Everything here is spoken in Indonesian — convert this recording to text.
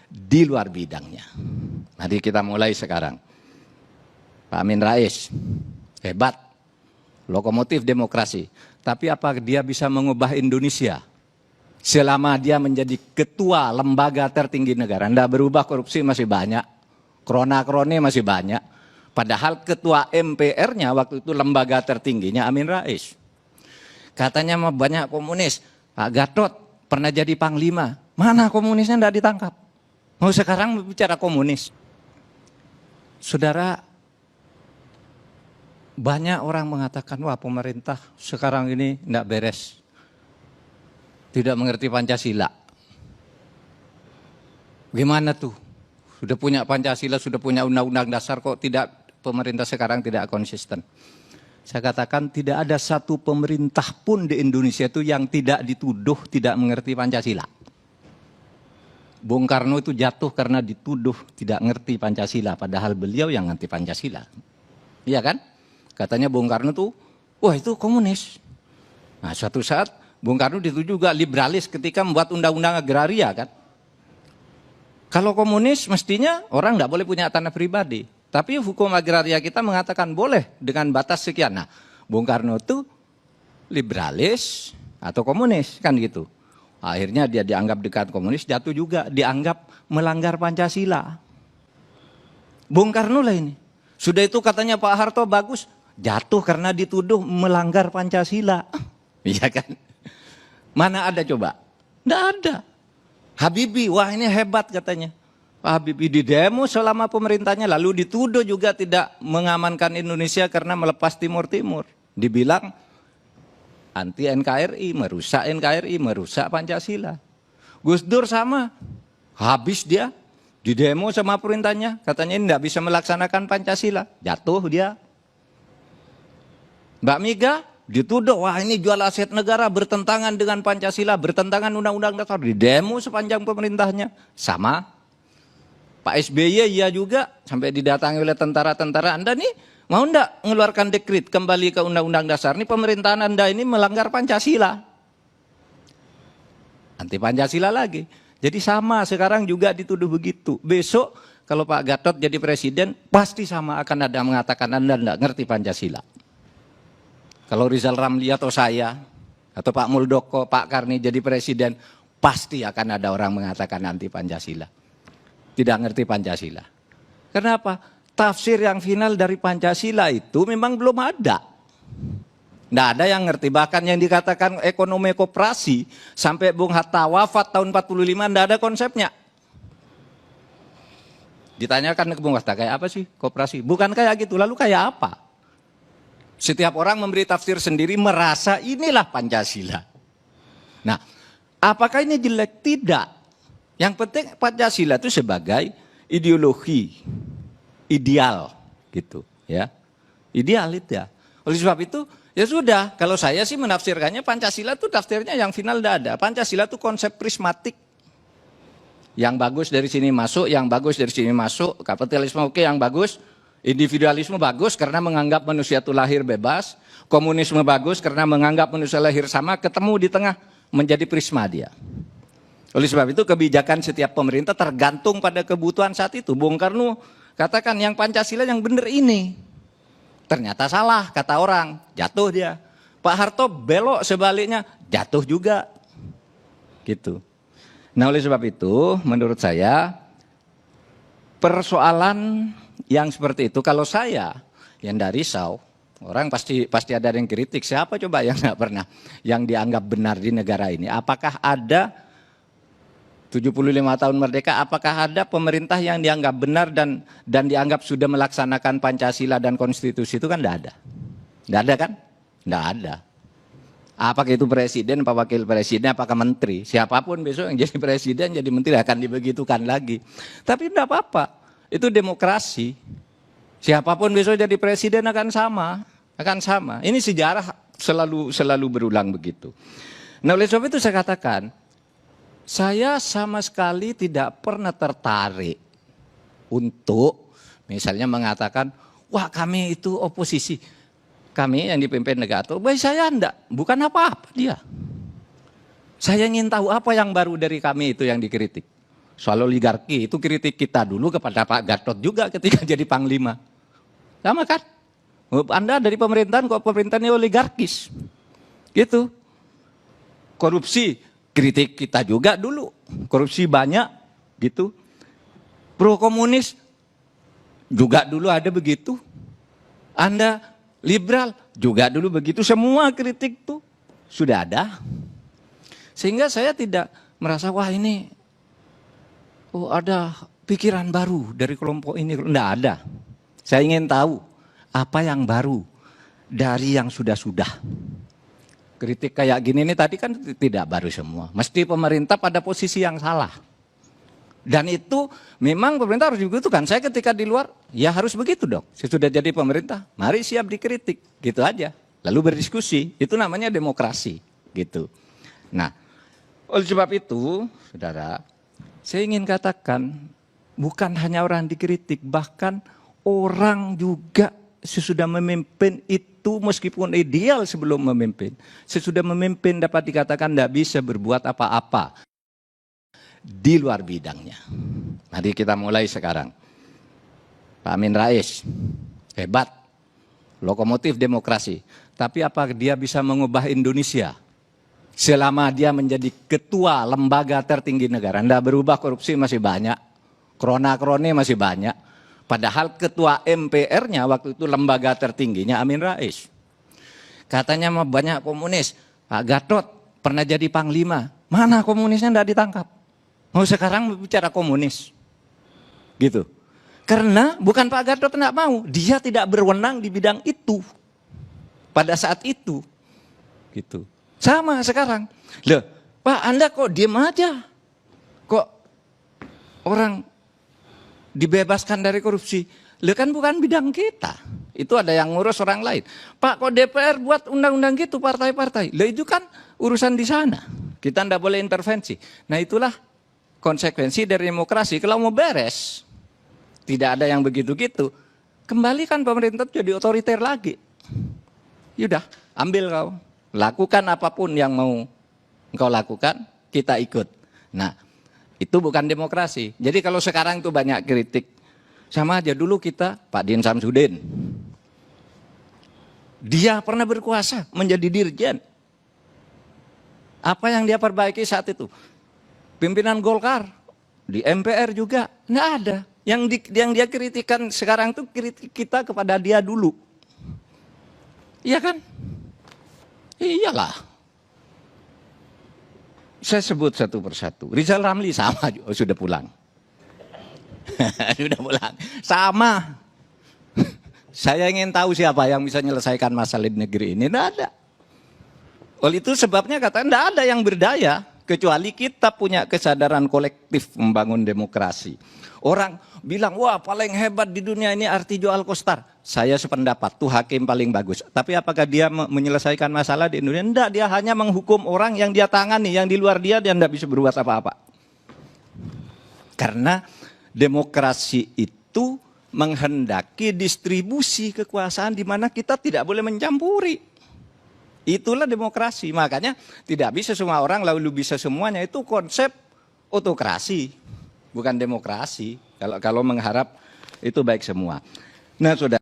di luar bidangnya. Mari kita mulai sekarang. Pak Amin Rais, hebat, lokomotif demokrasi. Tapi apa dia bisa mengubah Indonesia? Selama dia menjadi ketua lembaga tertinggi negara. Anda berubah, korupsi masih banyak, krona-krone masih banyak. Padahal ketua MPR-nya waktu itu lembaga tertingginya Amin Rais. Katanya banyak komunis. Pak Gatot pernah jadi panglima. Mana komunisnya tidak ditangkap? Mau sekarang bicara komunis. Saudara, banyak orang mengatakan, wah pemerintah sekarang ini tidak beres. Tidak mengerti Pancasila. Gimana tuh? Sudah punya Pancasila, sudah punya undang-undang dasar, kok tidak pemerintah sekarang tidak konsisten. Saya katakan tidak ada satu pemerintah pun di Indonesia itu yang tidak dituduh tidak mengerti Pancasila. Bung Karno itu jatuh karena dituduh tidak mengerti Pancasila, padahal beliau yang ngerti Pancasila. Iya kan? Katanya Bung Karno tuh, wah itu komunis. Nah suatu saat Bung Karno dituduh juga liberalis ketika membuat undang-undang agraria kan. Kalau komunis mestinya orang tidak boleh punya tanah pribadi. Tapi hukum agraria kita mengatakan boleh dengan batas sekian. Nah Bung Karno itu liberalis atau komunis kan gitu. Akhirnya dia dianggap dekat komunis, jatuh juga dianggap melanggar Pancasila. Bung Karno lah ini. Sudah itu katanya Pak Harto bagus, jatuh karena dituduh melanggar Pancasila. Iya kan? Mana ada coba? Tidak ada. Habibie, wah ini hebat katanya. Pak Habibie di demo selama pemerintahnya, lalu dituduh juga tidak mengamankan Indonesia karena melepas Timur-Timur. Dibilang anti NKRI, merusak Pancasila. Gus Dur sama, habis dia di demo sama perintahnya, katanya ini tidak bisa melaksanakan Pancasila, jatuh dia. Mbak Mega dituduh, wah ini jual aset negara, bertentangan dengan Pancasila, bertentangan undang-undang dasar, di demo sepanjang pemerintahnya, sama. Pak SBY ya juga, sampai didatangi oleh tentara-tentara, Anda nih mau enggak mengeluarkan dekret kembali ke undang-undang dasar, ini pemerintahan Anda ini melanggar Pancasila. Anti Pancasila lagi. Jadi sama sekarang juga dituduh begitu. Besok kalau Pak Gatot jadi presiden, pasti sama akan ada mengatakan Anda enggak ngerti Pancasila. Kalau Rizal Ramli atau saya, atau Pak Muldoko, Pak Karni jadi presiden, pasti akan ada orang mengatakan anti Pancasila. Tidak ngerti Pancasila. Kenapa? Tafsir yang final dari Pancasila itu memang belum ada. Tidak ada yang ngerti. Bahkan yang dikatakan ekonomi koperasi, sampai Bung Hatta wafat tahun 45, tidak ada konsepnya. Ditanyakan ke Bung Hatta, kayak apa sih koperasi? Bukan kayak gitu, lalu kayak apa? Setiap orang memberi tafsir sendiri, merasa inilah Pancasila. Nah, apakah ini jelek? Tidak. Yang penting Pancasila itu sebagai ideologi, ideal gitu ya. Ideal itu ya. Oleh sebab itu ya sudah, kalau saya sih menafsirkannya Pancasila itu tafsirnya yang final tidak ada. Pancasila itu konsep prismatik. Yang bagus dari sini masuk, yang bagus dari sini masuk, kapitalisme oke, yang bagus. Individualisme bagus karena menganggap manusia itu lahir bebas. Komunisme bagus karena menganggap manusia lahir sama, ketemu di tengah menjadi prisma dia. Oleh sebab itu kebijakan setiap pemerintah tergantung pada kebutuhan saat itu. Bung Karno katakan yang Pancasila yang benar ini. Ternyata salah kata orang, jatuh dia. Pak Harto belok sebaliknya, jatuh juga. Gitu. Nah oleh sebab itu menurut saya persoalan yang seperti itu, kalau saya yang dari risau, orang pasti ada yang kritik. Siapa coba yang nggak pernah, yang dianggap benar di negara ini? Apakah ada 75 tahun merdeka, apakah ada pemerintah yang dianggap benar dan dianggap sudah melaksanakan Pancasila dan konstitusi? Itu kan tidak ada. Tidak ada kan? Tidak ada. Apakah itu presiden, apa wakil presiden, apakah menteri? Siapapun besok yang jadi presiden, jadi menteri akan dibegitukan lagi. Tapi tidak apa-apa. Itu demokrasi. Siapapun besok jadi presiden akan sama. Ini sejarah selalu berulang begitu. Nah oleh sebab itu saya katakan, saya sama sekali tidak pernah tertarik untuk misalnya mengatakan, wah kami itu oposisi. Kami yang dipimpin negara, baik saya enggak, bukan apa-apa dia. Saya ingin tahu apa yang baru dari kami itu yang dikritik. soal oligarki, itu kritik kita dulu kepada Pak Gatot juga ketika jadi Panglima. Sama kan? Anda dari pemerintahan kok pemerintahannya oligarkis. Gitu. Korupsi, kritik kita juga dulu. Korupsi banyak, gitu. Pro komunis, juga dulu ada begitu. Anda liberal, juga dulu begitu. Semua kritik tuh sudah ada. Sehingga saya tidak merasa, wah ini, oh ada pikiran baru dari kelompok ini. Tidak ada. Saya ingin tahu apa yang baru dari yang sudah-sudah. Kritik kayak gini ini tadi kan tidak baru semua. Mesti pemerintah pada posisi yang salah. Dan itu memang pemerintah harus begitu kan. Saya ketika di luar, ya harus begitu dong. Saya sudah jadi pemerintah, mari siap dikritik. Gitu aja. Lalu berdiskusi, itu namanya demokrasi. Gitu. Nah, oleh sebab itu, saudara, saya ingin katakan, bukan hanya orang dikritik, bahkan orang juga sesudah memimpin itu meskipun ideal sebelum memimpin. Sesudah memimpin dapat dikatakan tidak bisa berbuat apa-apa di luar bidangnya. Mari kita mulai sekarang. Pak Amin Rais, hebat, lokomotif demokrasi. Tapi apa dia bisa mengubah Indonesia? Selama dia menjadi ketua lembaga tertinggi negara. Tidak berubah, korupsi masih banyak, krona-krone masih banyak. Padahal ketua MPR-nya waktu itu lembaga tertingginya Amin Rais. Katanya banyak komunis. Pak Gatot pernah jadi Panglima. Mana komunisnya tidak ditangkap? Mau sekarang bicara komunis. Gitu. Karena bukan Pak Gatot tidak mau. Dia tidak berwenang di bidang itu. Pada saat itu. Gitu. Sama sekarang. Loh, Pak Anda kok diem aja? Kok orang dibebaskan dari korupsi? Loh kan bukan bidang kita. Itu ada yang ngurus orang lain. Pak kok DPR buat undang-undang gitu partai-partai? Loh itu kan urusan di sana. Kita tidak boleh intervensi. Nah itulah konsekuensi dari demokrasi. Kalau mau beres, tidak ada yang begitu-gitu. Kembalikan pemerintah jadi otoriter lagi. Yaudah, ambil kau. Lakukan apapun yang mau engkau lakukan, kita ikut. Nah, itu bukan demokrasi. Jadi kalau sekarang itu banyak kritik, sama aja dulu kita, Pak Din Samsudin. Dia pernah berkuasa menjadi dirjen. Apa yang dia perbaiki saat itu? Pimpinan Golkar, di MPR juga, nggak ada. Yang dia kritikan sekarang itu kritik kita kepada dia dulu. Iya kan? Iyalah. Saya sebut satu persatu. Rizal Ramli sama juga, sudah pulang. Sudah pulang. Sama. Saya ingin tahu siapa yang bisa menyelesaikan masalah di negeri ini. Tidak ada. Oleh itu sebabnya katanya tidak ada yang berdaya. Kecuali kita punya kesadaran kolektif membangun demokrasi. Orang bilang, wah paling hebat di dunia ini Artijo Alkostar. Saya sependapat, tuh hakim paling bagus. Tapi apakah dia menyelesaikan masalah di Indonesia? Tidak, dia hanya menghukum orang yang dia tangani. Yang di luar dia tidak bisa berbuat apa-apa. Karena demokrasi itu menghendaki distribusi kekuasaan di mana kita tidak boleh mencampuri. Itulah demokrasi. Makanya tidak bisa semua orang lalu bisa semuanya. Itu konsep otokrasi, bukan demokrasi. Kalau mengharap itu baik semua. Nah, saudara.